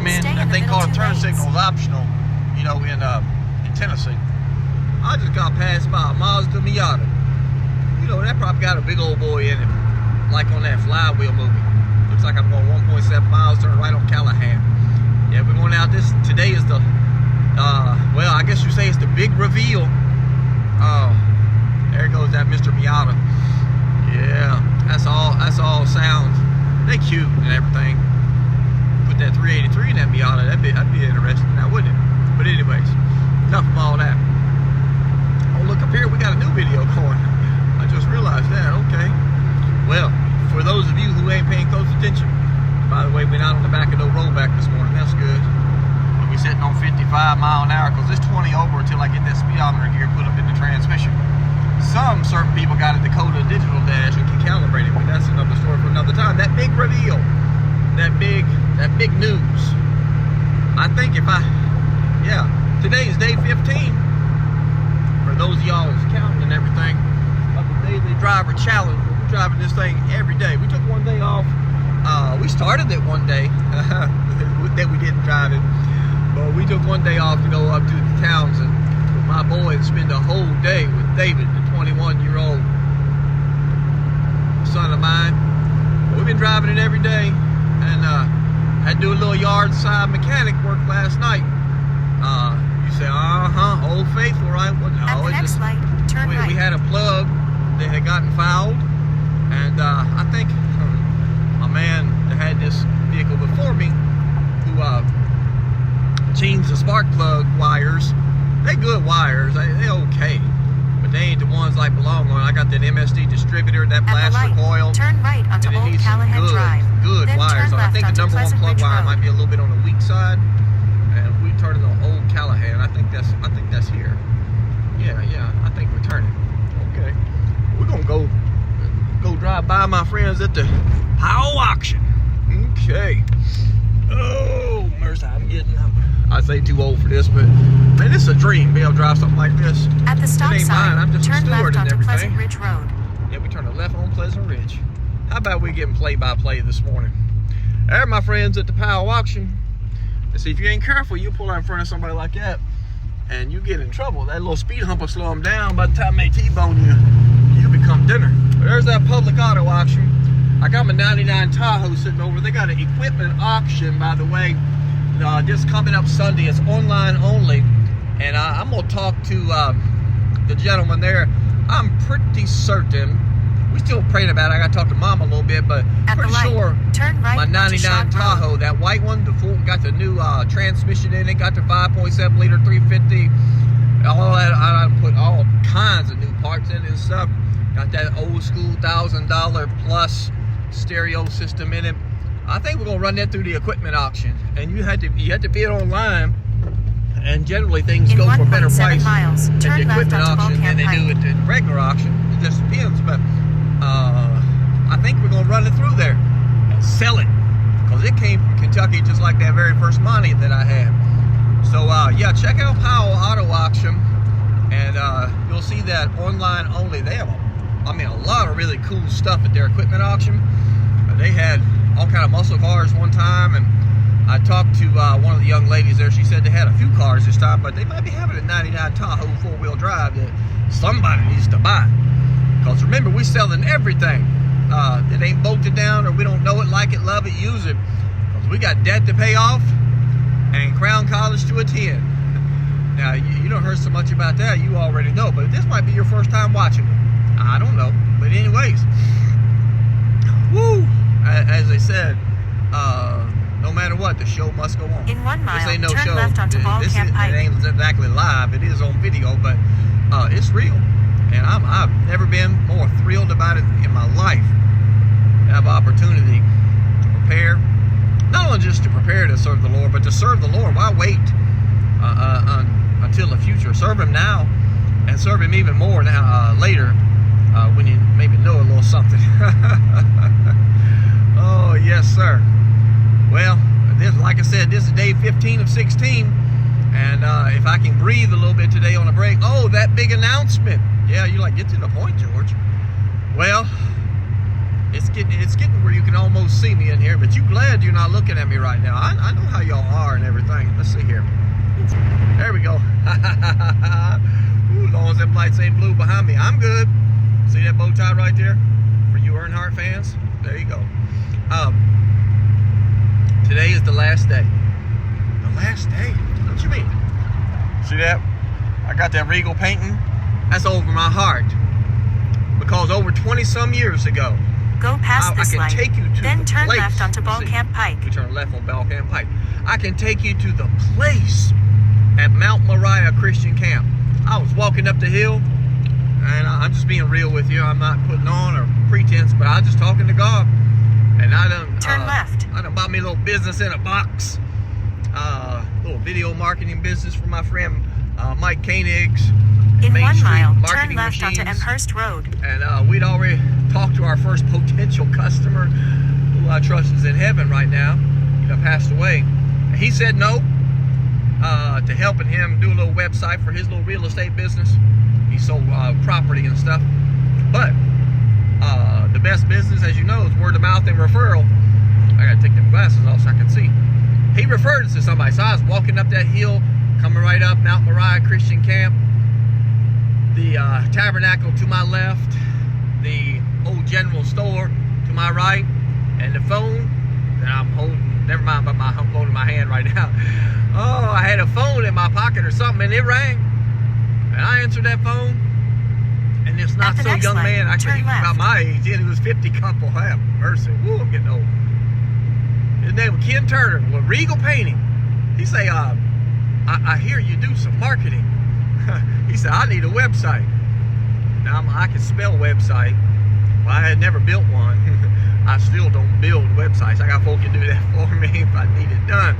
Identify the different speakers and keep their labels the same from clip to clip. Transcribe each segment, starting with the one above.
Speaker 1: in, that thing called a turn signal is optional, you know, in Tennessee. I just got passed by a Mazda Miata. You know, that probably got a big old boy in it, like on that Flywheel movie. Looks like I'm going 1.7 miles, turn right on Callahan. Yeah, we're going out today is the, well, I guess you say it's the big reveal. There goes that Mr. Miata. Yeah, that's all sounds. They cute and everything. Put that 383 in that Miata, that'd be interesting now, wouldn't it? But anyways, enough of all that. Oh, look up here, we got a new video going. I just realized that, okay. Well, for those of you who ain't paying close attention, by the way, we're not on the back of no rollback this morning, that's good. We're sitting on 55 mile an hour, because it's 20 over until I get that speedometer gear put up in the transmission. Some certain people got a Dakota digital dash and can calibrate it, but that's another story for another time. That big reveal, that big news. I think today is day 15. For those of y'all who's counting and everything, of the daily driver challenge. We're driving this thing every day. We took one day off. We started it one day that we didn't drive it, but we took one day off to go up to the Townsend with my boy and spend a whole day with David, the 21-year-old son of mine. But we've been driving it every day, and had to do a little yard side mechanic work last night. You say, Old Faithful, right? Well, no,
Speaker 2: at the next light, turn right.
Speaker 1: We had a plug that had gotten fouled, and I think a man that had this vehicle before me who changed the spark plug wires. They good wires, they okay, but they ain't the ones like belong on. I got that MSD distributor, that blaster coil.
Speaker 2: Turn right onto Old Callahan Drive.
Speaker 1: Good
Speaker 2: then
Speaker 1: wires.
Speaker 2: Turn
Speaker 1: I think the
Speaker 2: left
Speaker 1: number one
Speaker 2: onto
Speaker 1: plug
Speaker 2: Pleasant
Speaker 1: wire
Speaker 2: Ridge
Speaker 1: might be a little bit on the weak side, and we turning on Old Callahan. I think that's here. Yeah. I think we're turning. Okay, we're gonna go drive by my friends at the Powell auction. Okay. Oh, mercy, I say too old for this, but man, this is a dream. Be able to drive something like this.
Speaker 2: At the stop
Speaker 1: it ain't
Speaker 2: sign,
Speaker 1: mine. I'm just
Speaker 2: turn
Speaker 1: a steward
Speaker 2: left
Speaker 1: and
Speaker 2: onto
Speaker 1: everything.
Speaker 2: Pleasant Ridge Road.
Speaker 1: Yeah, we turn left on Pleasant Ridge. How about we getting play-by-play this morning? There, my friends at the Powell auction. And see, if you ain't careful, you pull out in front of somebody like that, and you get in trouble. That little speed hump will slow them down. By the time they T-bone you, you become dinner. But there's that public auto auction. I got my 99 Tahoe sitting over. They got an equipment auction, by the way, just coming up Sunday. It's online only. And I'm going to talk to the gentleman there. I'm pretty certain, we're still praying about it. I got to talk to Mom a little bit, but pretty sure
Speaker 2: turn right
Speaker 1: my 99 Tahoe, that white one, the full, got the new transmission in it, got the 5.7 liter 350, all that. I put all kinds of new parts in it and stuff. Got that old school $1,000 plus stereo system in it. I think we're gonna run that through the equipment auction, and you had to bid online, and generally things go for a better price at the equipment auction than they do at the regular auction. It just depends, but I think we're gonna run it through there and sell it, because it came from Kentucky just like that very first Monty that I had. So yeah, check out Powell Auto Auction, and you'll see that online only. They have a lot of really cool stuff at their equipment auction. They had all kind of muscle cars one time, and I talked to one of the young ladies there. She said they had a few cars this time, but they might be having a 99 Tahoe four-wheel drive that somebody needs to buy. Because remember, we're selling everything that ain't bolted down, or we don't know it, like it, love it, use it. Because we got debt to pay off and Crown College to attend. Now, you don't heard so much about that, you already know, but this might be your first time watching it. I don't know, but anyways, woo! As they said, no matter what, the show must go on.
Speaker 2: In 1 mile,
Speaker 1: this ain't no
Speaker 2: turn
Speaker 1: show.
Speaker 2: left onto Ballcamp Pike.
Speaker 1: It ain't exactly live. It is on video, but it's real, and I've never been more thrilled about it in my life. To have opportunity to prepare, not only just to prepare to serve the Lord, but to serve the Lord. Why wait until the future? Serve Him now, and serve Him even more now later. When you maybe know a little something. Oh, yes, sir. Well, like I said, this is day 15 of 16. And if I can breathe a little bit today on a break. Oh, that big announcement. Yeah, you like, get to the point, George. Well, it's getting it's getting where you can almost see me in here, but you glad you're not looking at me right now. I know how y'all are and everything. Let's see here. There we go. Ooh, as long as them lights ain't blue behind me, I'm good. See that bow tie right there? For you Earnhardt fans, there you go. Today is the last day. The last day? What you mean? See that? I got that Regal painting. That's over my heart. Because over 20-some years ago,
Speaker 2: Go past this
Speaker 1: I
Speaker 2: light,
Speaker 1: can take you to
Speaker 2: then
Speaker 1: the
Speaker 2: turn
Speaker 1: place.
Speaker 2: left onto
Speaker 1: Let's see.
Speaker 2: Ballcamp Pike.
Speaker 1: We turn left on Ballcamp Pike. I can take you to the place at Mount Moriah Christian Camp. I was walking up the hill, and I'm just being real with you. I'm not putting on or pretense, but I was just talking to God. And I done
Speaker 2: Turn left.
Speaker 1: I done bought me a little business in a box. Little video marketing business for my friend Mike Koenig's.
Speaker 2: In
Speaker 1: Main
Speaker 2: 1
Speaker 1: Street
Speaker 2: mile, turn
Speaker 1: Marketing
Speaker 2: left onto
Speaker 1: Machines.
Speaker 2: Amherst Road.
Speaker 1: And we'd already talked to our first potential customer, who I trust is in heaven right now. He done passed away. And he said no to helping him do a little website for his little real estate business. He sold property and stuff. But the best business, as you know, is word of mouth and referral. I gotta take them glasses off so I can see. He referred us to somebody. So I was walking up that hill, coming right up Mount Moriah Christian Camp. The tabernacle to my left, the old general store to my right, and the phone that I'm holding, never mind about my phone in my hand right now. Oh, I had a phone in my pocket or something, and it rang. And I answered that phone, and this not so young man, actually he was about my age, and he was 50 couple. Have mercy. Woo, I'm getting old. His name was Ken Turner with Regal Painting. He say, I hear you do some marketing. He said, I need a website. Now, I can spell website. Well, I had never built one. I still don't build websites. I got folk to do that for me if I need it done.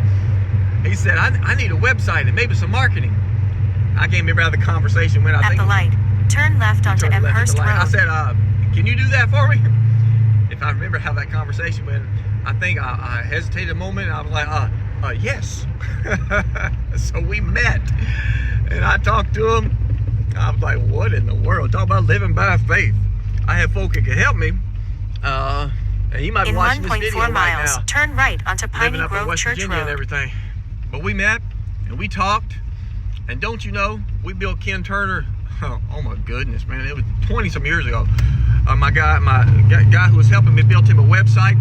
Speaker 1: He said, I need a website and maybe some marketing. I can't remember how the conversation went.
Speaker 2: At the light, turn left onto Amherst Road.
Speaker 1: I said, can you do that for me? If I remember how that conversation went, I think I hesitated a moment. And I was like, yes. So we met. And I talked to him. I was like, what in the world? Talk about living by faith. I had folk that could help me. And you might be watching this video right now.
Speaker 2: In 1.4 miles, turn right onto Piney
Speaker 1: Grove
Speaker 2: Grove Church
Speaker 1: Virginia and
Speaker 2: Road.
Speaker 1: everything. But we met and we talked. And don't you know, we built Ken Turner. Oh my goodness, man. It was 20-some years ago. My guy who was helping me built him a website.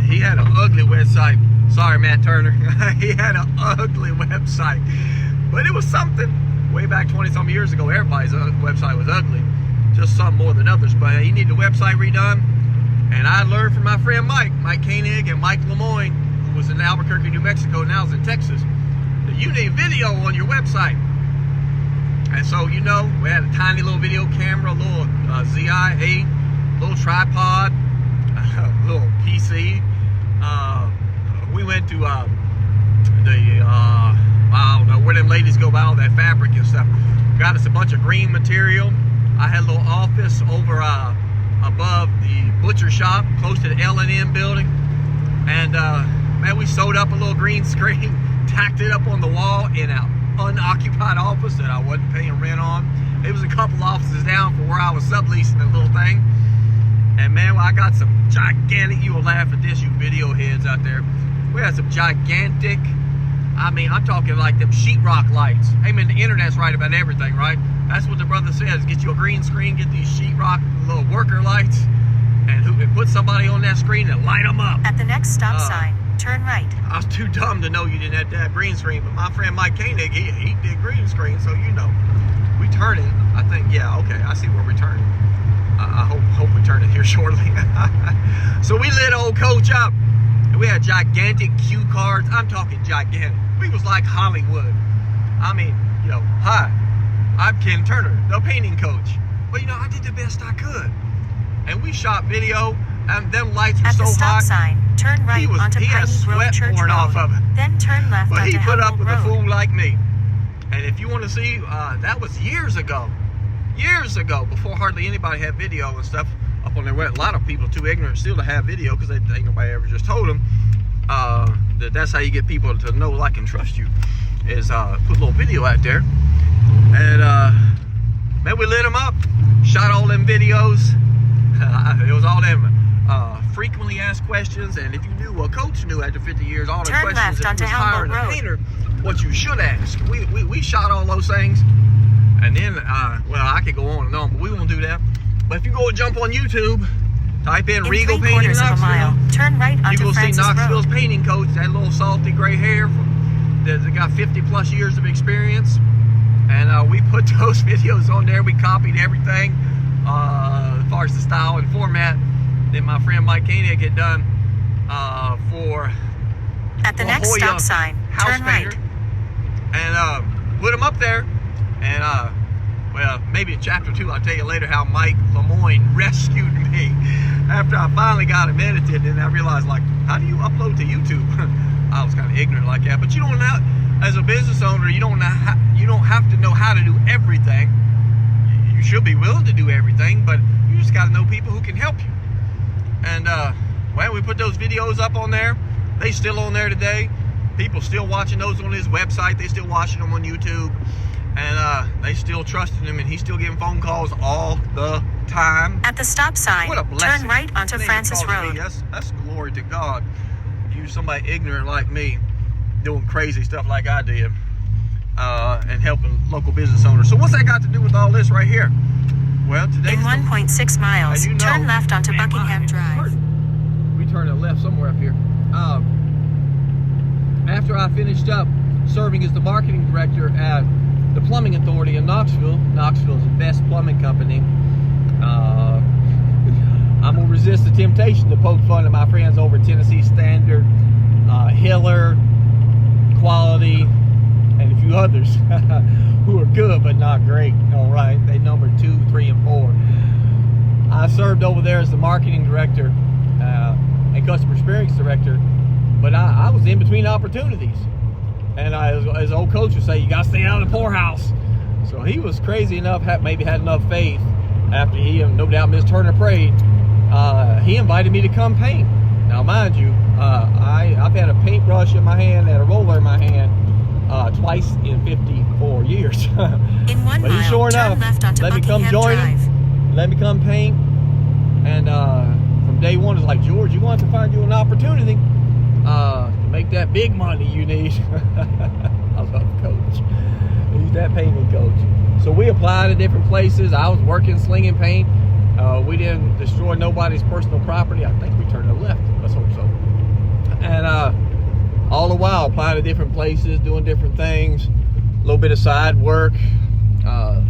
Speaker 1: He had an ugly website. Sorry, Matt Turner. He had an ugly website. But it was something. Way back 20-some years ago, everybody's website was ugly. Just some more than others. But he needed the website redone. And I learned from my friend Mike Koenig and Mike Lemoyne, who was in Albuquerque, New Mexico, now is in Texas, that you need video on your website. And so, you know, we had a tiny little video camera, a little ZI-8, little tripod, a little PC. We went to I don't know where them ladies go buy all that fabric and stuff. Got us a bunch of green material. I had a little office over above the butcher shop, close to the L&M building. And man, we sewed up a little green screen, tacked it up on the wall in an unoccupied office that I wasn't paying rent on. It was a couple offices down from where I was subleasing the little thing. And man, well, I got some gigantic, you will laugh at this, you video heads out there. We had some gigantic, I mean, I'm talking like them sheetrock lights. Hey man, the internet's right about everything, right? That's what the brother says. Get you a green screen, get these sheetrock little worker lights, and put somebody on that screen and light them up.
Speaker 2: At the next stop sign, turn right.
Speaker 1: I was too dumb to know you didn't have to have green screen, but my friend Mike Koenig, he did green screen, so you know. We turn it, I think, yeah, okay, I see where we're turning. I hope we turn it here shortly. So we lit old coach up. We had gigantic cue cards. I'm talking gigantic. We was like Hollywood. I mean, you know, hi, I'm Ken Turner, the painting coach. But you know, I did the best I could. And we shot video, and them lights were so hot.
Speaker 2: At the stop sign, turn right onto Piney Grove Church Road.
Speaker 1: Off of it.
Speaker 2: Then turn left
Speaker 1: but
Speaker 2: onto
Speaker 1: he put up
Speaker 2: Helmholtz
Speaker 1: with
Speaker 2: Road.
Speaker 1: a fool like me. And if you want to see, that was years ago, before hardly anybody had video and stuff up on their web. A lot of people too ignorant still to have video because ain't nobody ever just told them that's how you get people to know, like, and trust you, is put a little video out there. And man, we lit them up, shot all them videos. It was all them frequently asked questions, and if you knew what Coach knew after 50 years, all the
Speaker 2: Turn
Speaker 1: questions
Speaker 2: left
Speaker 1: if
Speaker 2: onto
Speaker 1: you was hiring
Speaker 2: Helmholtz
Speaker 1: a
Speaker 2: Road.
Speaker 1: painter, what you should ask. We shot all those things, and then, well, I could go on and on, but we won't do that. But if you go and jump on YouTube, type in Regal
Speaker 2: In
Speaker 1: Painting
Speaker 2: 3/4 of a mile,
Speaker 1: Knoxville,
Speaker 2: turn right
Speaker 1: you
Speaker 2: onto
Speaker 1: will see
Speaker 2: Francis
Speaker 1: Knoxville's
Speaker 2: Road.
Speaker 1: painting coach, that little salty gray hair that got 50 plus years of experience. And we put those videos on there. We copied everything as far as the style and format that my friend Mike Koenig had done for
Speaker 2: At the
Speaker 1: La
Speaker 2: next
Speaker 1: Jolla
Speaker 2: stop sign,
Speaker 1: house
Speaker 2: turn
Speaker 1: painter.
Speaker 2: right.
Speaker 1: And put them up there. And well, maybe in chapter 2 I'll tell you later how Mike Lemoyne rescued me after I finally got him edited, and I realized, like, how do you upload to YouTube? I was kind of ignorant like that, but you don't know, as a business owner, you don't have to know how to do everything. You should be willing to do everything, but you just got to know people who can help you. And well, we put those videos up on there. They still on there today. People still watching those on his website. They still watching them on YouTube, and they still trusting him, and he's still getting phone calls all the time.
Speaker 2: At the stop sign,
Speaker 1: What a blessing.
Speaker 2: turn right onto
Speaker 1: Thank you,
Speaker 2: Francis
Speaker 1: calls me.
Speaker 2: Road.
Speaker 1: That's glory to God. You somebody ignorant like me doing crazy stuff like I did, and helping local business owners. So what's that got to do with all this right here? Well, today
Speaker 2: In 1.6 miles,
Speaker 1: as you know,
Speaker 2: turn left onto
Speaker 1: man,
Speaker 2: Buckingham Drive.
Speaker 1: we turned left somewhere up here. After I finished up serving as the marketing director at the Plumbing Authority in Knoxville, Knoxville's the best plumbing company. I'm gonna resist the temptation to poke fun at my friends over at Tennessee Standard, Hiller, Quality, and a few others who are good but not great. All right, they numbered 2, 3, and 4. I served over there as the marketing director and customer experience director, but I was in between opportunities. And as old coach would say, you got to stay out of the poorhouse. So he was crazy enough, maybe had enough faith after he, no doubt, Miss Turner prayed. He invited me to come paint. Now, mind you, I've had a paintbrush in my hand and a roller in my hand twice in 54 years.
Speaker 2: In 1
Speaker 1: But he
Speaker 2: mile,
Speaker 1: sure
Speaker 2: turn
Speaker 1: enough
Speaker 2: left onto
Speaker 1: let me come
Speaker 2: Buckingham
Speaker 1: join
Speaker 2: Drive.
Speaker 1: him, let me come paint. And from day one, it's like, George, you're going to have to find you an opportunity to make that big money you need. I love Coach. He's that painting coach. So we applied to different places. I was working, slinging paint. We didn't destroy nobody's personal property. I think we turned to the left. Let's hope so. And all the while applying to different places, doing different things, a little bit of side work,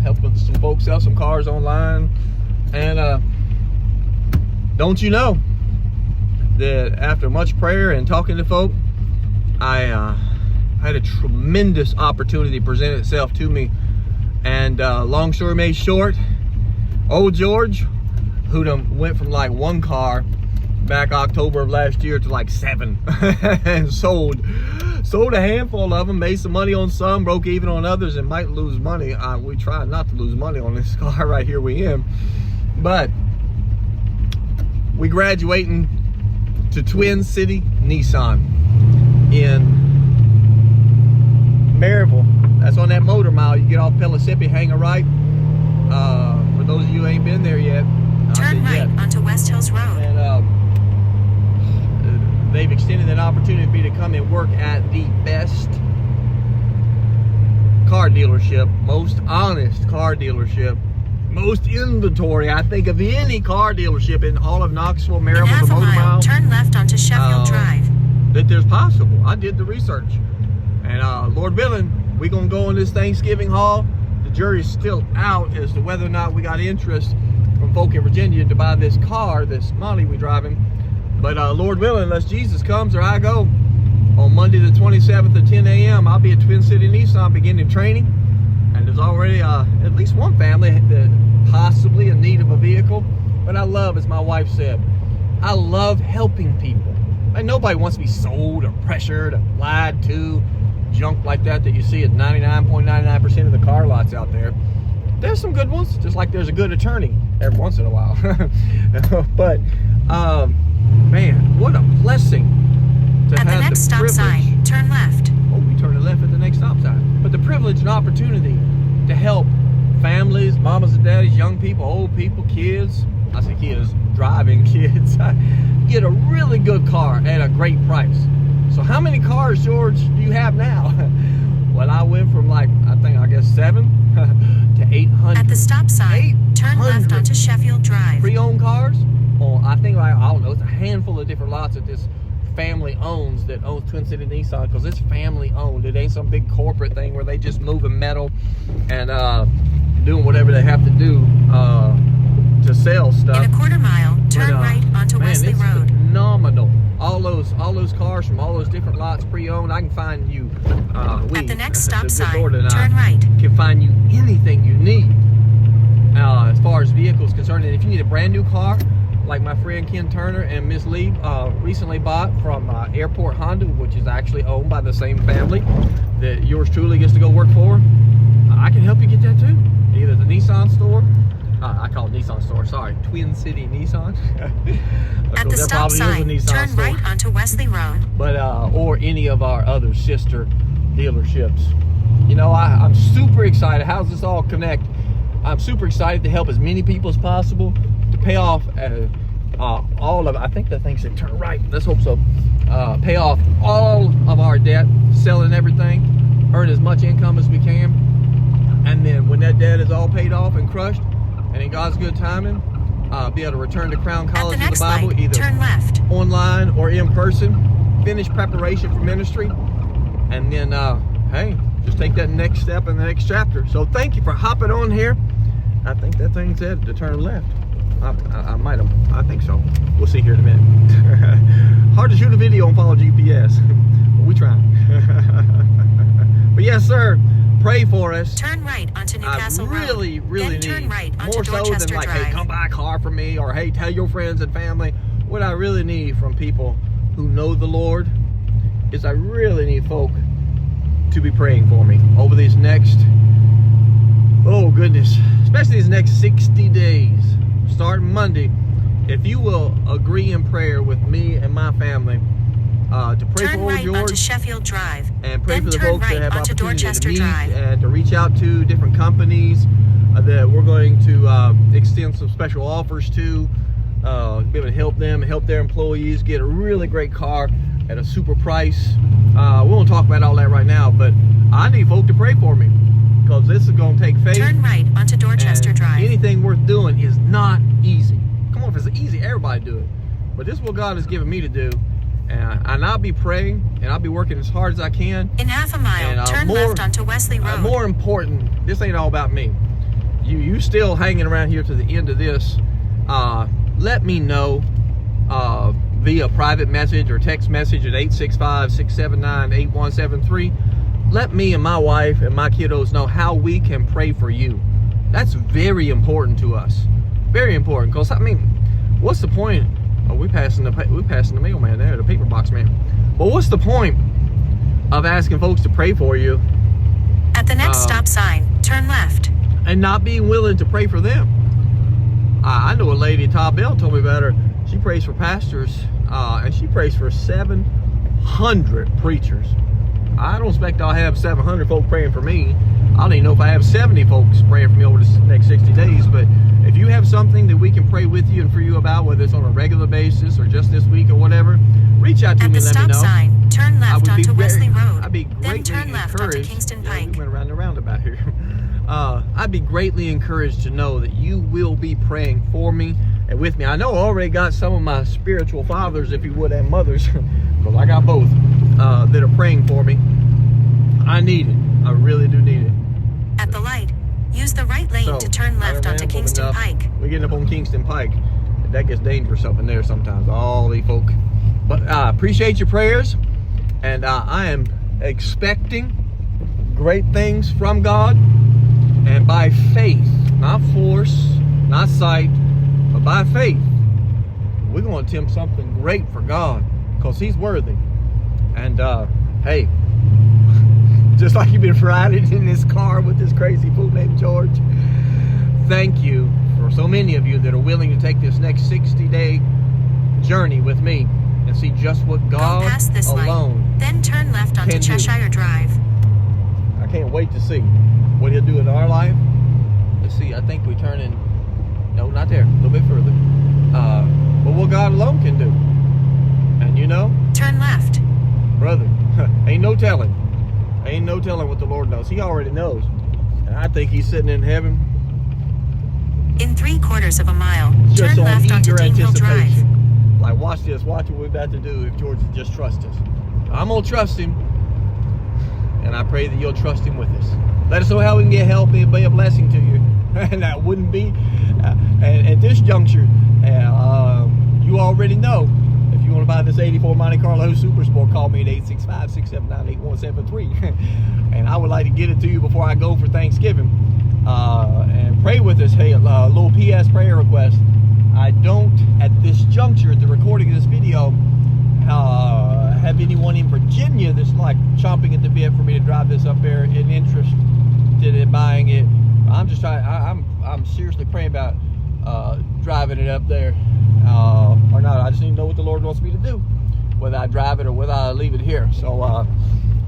Speaker 1: helping some folks sell some cars online. And don't you know that after much prayer and talking to folk, I had a tremendous opportunity present itself to me. And long story made short, old George, who went from like 1 car back October of last year to like 7 and sold a handful of them, made some money on some, broke even on others, and might lose money. We try not to lose money on this car right here we in, but we graduating to Twin City Nissan in Maryville. That's on that motor mile. You get off Pellissippi, hang a right. For those of you who ain't been there yet,
Speaker 2: Turn right onto West Hills Road.
Speaker 1: And they've extended an opportunity for me to come and work at the best car dealership, most honest car delership, most inventory, I think, of any car dealership in all of Knoxville,
Speaker 2: In
Speaker 1: Maryville,
Speaker 2: half
Speaker 1: the
Speaker 2: a
Speaker 1: motor
Speaker 2: mile,
Speaker 1: mile.
Speaker 2: turn left onto Sheffield Drive.
Speaker 1: That there's possible. I did the research. And Lord willing, we're going to go on this Thanksgiving haul. The jury's still out as to whether or not we got interest from folk in Virginia to buy this car, this Monty we driving. But Lord willing, unless Jesus comes or I go, on Monday the 27th at 10 a.m., I'll be at Twin City Nissan beginning training. And there's already at least one family that possibly in need of a vehicle. But I love, as my wife said, I love helping people. Like, nobody wants to be sold or pressured or lied to, junk like that you see at 99.99% of the car lots out there. There's some good ones, just like there's a good attorney every once in a while. But man, what a blessing to
Speaker 2: At
Speaker 1: have
Speaker 2: the next stop
Speaker 1: privilege.
Speaker 2: sign, turn left.
Speaker 1: Oh, we turn left at the next stop sign. But the privilege and opportunity to help families, mamas and daddies, young people, old people, kids, I say kids, driving kids, get a really good car at a great price. So how many cars, George, do you have now? Well, I went from like, I guess 7 to 800.
Speaker 2: At the stop sign, turn left onto Sheffield Drive.
Speaker 1: Pre-owned cars. Oh, I think like, I don't know, it's a handful of different lots that this family owns, that owns Twin City Nissan, because it's family owned. It ain't some big corporate thing where they just moving metal and doing whatever they have to do to sell stuff.
Speaker 2: In a quarter mile, turn right onto Wesley Road.
Speaker 1: Phenomenal. All those cars from all those different lots pre-owned. I can find you.
Speaker 2: At the next stop sign,
Speaker 1: turn
Speaker 2: turn right.
Speaker 1: Can find you anything you need as far as vehicles concerned. And if you need a brand new car, like my friend Ken Turner and Miss Lee recently bought from Airport Honda, which is actually owned by the same family that yours truly gets to go work for, I can help you get that too. Either the Nissan store. I call it Nissan store, sorry, Twin City Nissan.
Speaker 2: At the stop sign, turn right onto Wesley Road.
Speaker 1: But, or any of our other sister dealerships. You know, I'm super excited. How's this all connect? I'm super excited to help as many people as possible to pay off all of, I think the thing said turn right, let's hope so. Pay off all of our debt, selling everything, earn as much income as we can. And then when that debt is all paid off and crushed, and in God's good timing, be able to return to Crown College of the Bible, either
Speaker 2: turn left,
Speaker 1: online or in person, finish preparation for ministry, and then, hey, just take that next step in the next chapter. So thank you for hopping on here. I think that thing said to turn left. I might have, I think so. We'll see here in a minute. Hard to shoot a video and follow GPS, but we trying. But yes, sir. Pray for us.
Speaker 2: Turn right onto Newcastle Road.
Speaker 1: I really
Speaker 2: then
Speaker 1: need
Speaker 2: turn right onto
Speaker 1: more so
Speaker 2: Dorchester
Speaker 1: than like,
Speaker 2: Drive.
Speaker 1: hey, come buy a car for me, or hey, tell your friends and family. What I really need from people who know the Lord is I really need folk to be praying for me over these next, oh goodness, especially these next 60 days, starting Monday. If you will agree in prayer with me and my family, to pray
Speaker 2: turn
Speaker 1: for
Speaker 2: right
Speaker 1: George
Speaker 2: onto Sheffield Drive.
Speaker 1: and pray
Speaker 2: then
Speaker 1: for the
Speaker 2: turn
Speaker 1: folks
Speaker 2: right
Speaker 1: that have
Speaker 2: onto
Speaker 1: opportunity
Speaker 2: Dorchester
Speaker 1: to meet
Speaker 2: Drive.
Speaker 1: and to reach out to different companies that we're going to extend some special offers to, be able to help them, help their employees get a really great car at a super price. We won't talk about all that right now, but I need folk to pray for me, because this is going to take faith.
Speaker 2: Turn right onto Dorchester
Speaker 1: and
Speaker 2: Drive.
Speaker 1: anything worth doing is not easy. Come on, if it's easy, everybody do it. But this is what God has given me to do. And I'll be praying, and I'll be working as hard as I can.
Speaker 2: In half a mile, turn left onto Wesley Road.
Speaker 1: More important, this ain't all about me. You still hanging around here to the end of this. Let me know via private message or text message at 865-679-8173. Let me and my wife and my kiddos know how we can pray for you. That's very important to us. Very important, because I mean, what's the point? Oh, we passing the mailman there, the paper box man. Well, what's the point of asking folks to pray for you
Speaker 2: at the next stop sign, turn left,
Speaker 1: and not being willing to pray for them? I know a lady, Todd Bell told me about her. She prays for pastors, and she prays for 700 preachers. I don't expect I'll have 700 folk praying for me. I don't even know if I have 70 folks praying for me over the next 60 days, but if you have something that we can pray with you and for you about, whether it's on a regular basis or just this week or whatever, reach out to me and let me know.
Speaker 2: At the stop sign, turn left onto Wesley Road.
Speaker 1: I'd be greatly
Speaker 2: then turn left onto Kingston Pike.
Speaker 1: We went around the roundabout here. I'd be greatly encouraged to know that you will be praying for me and with me. I know I already got some of my spiritual fathers, if you would, and mothers, because I got both, that are praying for me. I need it. I really do need it.
Speaker 2: At the light, use the right lane to turn left onto Kingston Pike.
Speaker 1: We're getting up on Kingston Pike. That gets dangerous up in there sometimes, all these folk. But I appreciate your prayers, and I am expecting great things from God. And by faith, not force, not sight, but by faith, we're going to attempt something great for God, because He's worthy. And hey, just like you've been riding in this car with this crazy fool named George, thank you for so many of you that are willing to take this next 60-day journey with me and see just what God
Speaker 2: Go past this
Speaker 1: alone
Speaker 2: light, then turn left onto Cheshire Drive.
Speaker 1: I can't wait to see what He'll do in our life. Let's see, I think we turn in No, not there. A little bit further. But what God alone can do. And you know,
Speaker 2: Turn left.
Speaker 1: brother, ain't no telling. Ain't no telling what the Lord knows. He already knows. And I think he's sitting in heaven
Speaker 2: In 3/4 of a mile,
Speaker 1: just
Speaker 2: turn
Speaker 1: on
Speaker 2: left onto
Speaker 1: eager
Speaker 2: Dean Hill Drive.
Speaker 1: anticipation. Like, watch this. Watch what we're about to do if George would just trust us. I'm going to trust him. And I pray that you'll trust him with us. Let us know how we can get help and be a blessing to you. And that wouldn't be, at this juncture, you already know. If you want to buy this 84 Monte Carlo Super Sport, call me at 865-679-8173. And I would like to get it to you before I go for Thanksgiving. And pray with us. Hey, a little PS prayer request. I don't, at this juncture, at the recording of this video, have anyone in Virginia that's like chomping at the bit for me to drive this up there and interested in buying it. I'm just trying. I'm seriously praying about driving it up there or not. I just need to know what the Lord wants me to do, whether I drive it or whether I leave it here. So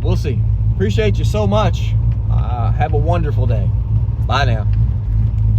Speaker 1: we'll see. Appreciate you so much. Have a wonderful day. Bye now.